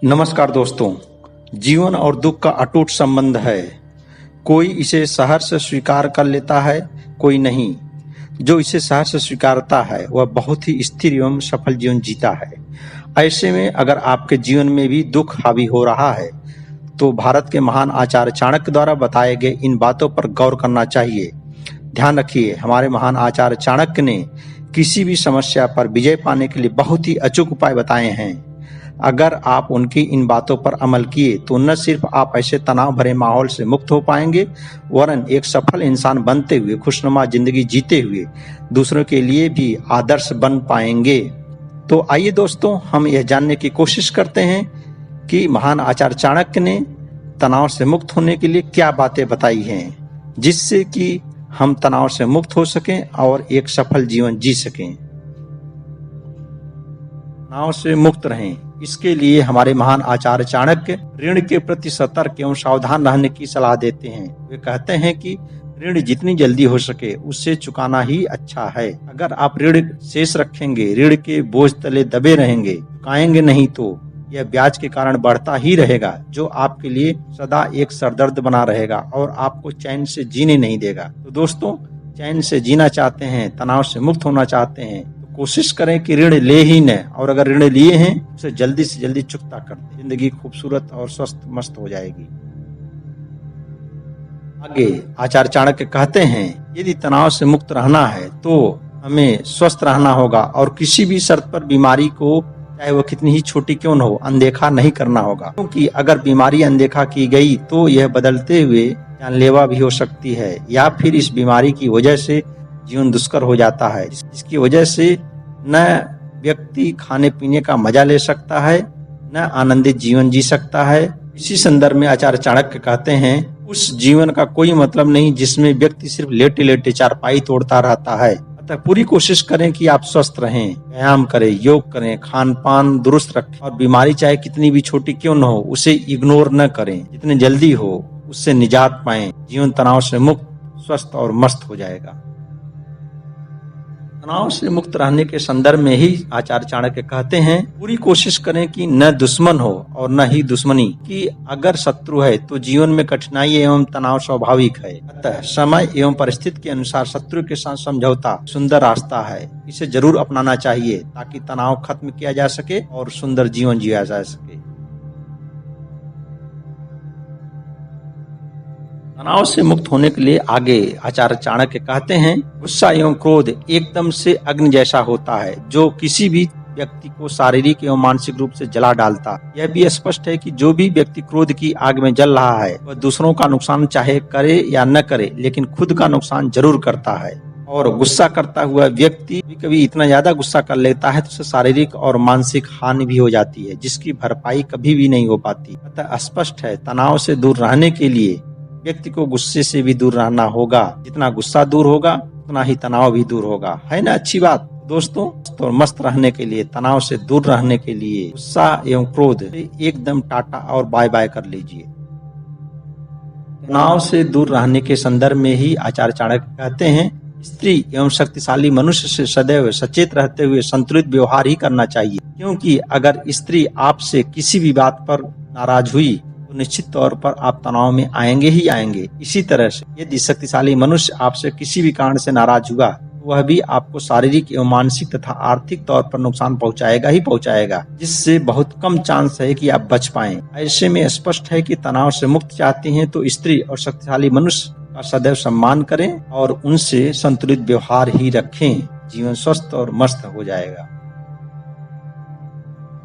नमस्कार दोस्तों। जीवन और दुख का अटूट संबंध है। कोई इसे सहर्ष स्वीकार कर लेता है, कोई नहीं। जो इसे सहर्ष स्वीकारता है वह बहुत ही स्थिर एवं सफल जीवन जीता है। ऐसे में अगर आपके जीवन में भी दुख हावी हो रहा है तो भारत के महान आचार्य चाणक्य द्वारा बताए गए इन बातों पर गौर करना चाहिए। ध्यान रखिए, हमारे महान आचार्य चाणक्य ने किसी भी समस्या पर विजय पाने के लिए बहुत ही अचूक उपाय बताए हैं। अगर आप उनकी इन बातों पर अमल किए तो न सिर्फ आप ऐसे तनाव भरे माहौल से मुक्त हो पाएंगे, वरन एक सफल इंसान बनते हुए खुशनुमा जिंदगी जीते हुए दूसरों के लिए भी आदर्श बन पाएंगे। तो आइए दोस्तों, हम यह जानने की कोशिश करते हैं कि महान आचार्य चाणक्य ने तनाव से मुक्त होने के लिए क्या बातें बताई हैं, जिससे कि हम तनाव से मुक्त हो सकें और एक सफल जीवन जी सकें, तनाव से मुक्त रहें। इसके लिए हमारे महान आचार्य चाणक्य ऋण के प्रति सतर्क एवं सावधान रहने की सलाह देते हैं। वे कहते हैं कि ऋण जितनी जल्दी हो सके उससे चुकाना ही अच्छा है। अगर आप ऋण शेष रखेंगे, ऋण के बोझ तले दबे रहेंगे, चुकाएंगे नहीं तो यह ब्याज के कारण बढ़ता ही रहेगा, जो आपके लिए सदा एक सरदर्द बना रहेगा और आपको चैन से जीने नहीं देगा। तो दोस्तों, चैन से जीना चाहते हैं, तनाव से मुक्त होना चाहते हैं, कोशिश करें कि ऋण ले ही न, और अगर ऋण लिए हैं उसे जल्दी से जल्दी चुकता कर दें। जिंदगी खूबसूरत और स्वस्थ मस्त हो जाएगी। आगे आचार्य चाणक्य कहते हैं, यदि तनाव से मुक्त रहना है तो हमें स्वस्थ रहना होगा और किसी भी शर्त पर बीमारी को, चाहे वो कितनी ही छोटी क्यों न हो, अनदेखा नहीं करना होगा। क्योंकि अगर बीमारी अनदेखा की गई तो यह बदलते हुए जानलेवा भी हो सकती है, या फिर इस बीमारी की वजह से जीवन दुष्कर हो जाता है, जिसकी वजह से न व्यक्ति खाने पीने का मजा ले सकता है, न आनंदित जीवन जी सकता है। इसी संदर्भ में आचार्य चाणक्य कहते हैं, उस जीवन का कोई मतलब नहीं जिसमें व्यक्ति सिर्फ लेटे लेटे चारपाई तोड़ता रहता है। अतः पूरी कोशिश करें कि आप स्वस्थ रहें, व्यायाम करें, योग करें, खान पान दुरुस्त रखें और बीमारी चाहे कितनी भी छोटी क्यों न हो उसे इग्नोर न करें। जितने जल्दी हो उससे निजात पाएं। जीवन तनाव से मुक्त, स्वस्थ और मस्त हो जाएगा। तनाव से मुक्त रहने के संदर्भ में ही आचार्य चाणक्य कहते हैं, पूरी कोशिश करें कि न दुश्मन हो और न ही दुश्मनी, कि अगर शत्रु है तो जीवन में कठिनाई एवं तनाव स्वाभाविक है। अतः समय एवं परिस्थिति के अनुसार शत्रु के साथ समझौता सुंदर रास्ता है। इसे जरूर अपनाना चाहिए ताकि तनाव खत्म किया जा सके और सुंदर जीवन जिया जा सके। तनाव से मुक्त होने के लिए आगे आचार्य चाणक्य कहते हैं, गुस्सा एवं क्रोध एकदम से अग्नि जैसा होता है, जो किसी भी व्यक्ति को शारीरिक एवं मानसिक रूप से जला डालता। यह भी स्पष्ट है कि जो भी व्यक्ति क्रोध की आग में जल रहा है वह दूसरों का नुकसान चाहे करे या न करे, लेकिन खुद का नुकसान जरूर करता है। और गुस्सा करता हुआ व्यक्ति कभी इतना ज्यादा गुस्सा कर लेता है तो उसे शारीरिक और मानसिक हानि भी हो जाती है, जिसकी भरपाई कभी भी नहीं हो पाती। अतः स्पष्ट है, तनाव से दूर रहने के लिए व्यक्ति को गुस्से से भी दूर रहना होगा। जितना गुस्सा दूर होगा उतना ही तनाव भी दूर होगा, है ना अच्छी बात दोस्तों। तो मस्त रहने के लिए, तनाव से दूर रहने के लिए गुस्सा एवं क्रोध एकदम टाटा और बाय बाय कर लीजिए। तनाव से दूर रहने के संदर्भ में ही आचार्य चाणक्य कहते हैं, स्त्री एवं शक्तिशाली मनुष्य से सदैव सचेत रहते हुए संतुलित व्यवहार ही करना चाहिए। क्योंकि अगर स्त्री आपसे किसी भी बात पर नाराज हुई तो निश्चित तौर पर आप तनाव में आएंगे ही आएंगे। इसी तरह से यदि शक्तिशाली मनुष्य आपसे किसी भी कारण से नाराज हुआ तो वह भी आपको शारीरिक एवं मानसिक तथा आर्थिक तौर पर नुकसान पहुंचाएगा ही पहुंचाएगा, जिससे बहुत कम चांस है कि आप बच पाएं। ऐसे में स्पष्ट है कि तनाव से मुक्त चाहते हैं तो स्त्री और शक्तिशाली मनुष्य का सदैव सम्मान करें और उनसे संतुलित व्यवहार ही रखें। जीवन स्वस्थ और मस्त हो जाएगा।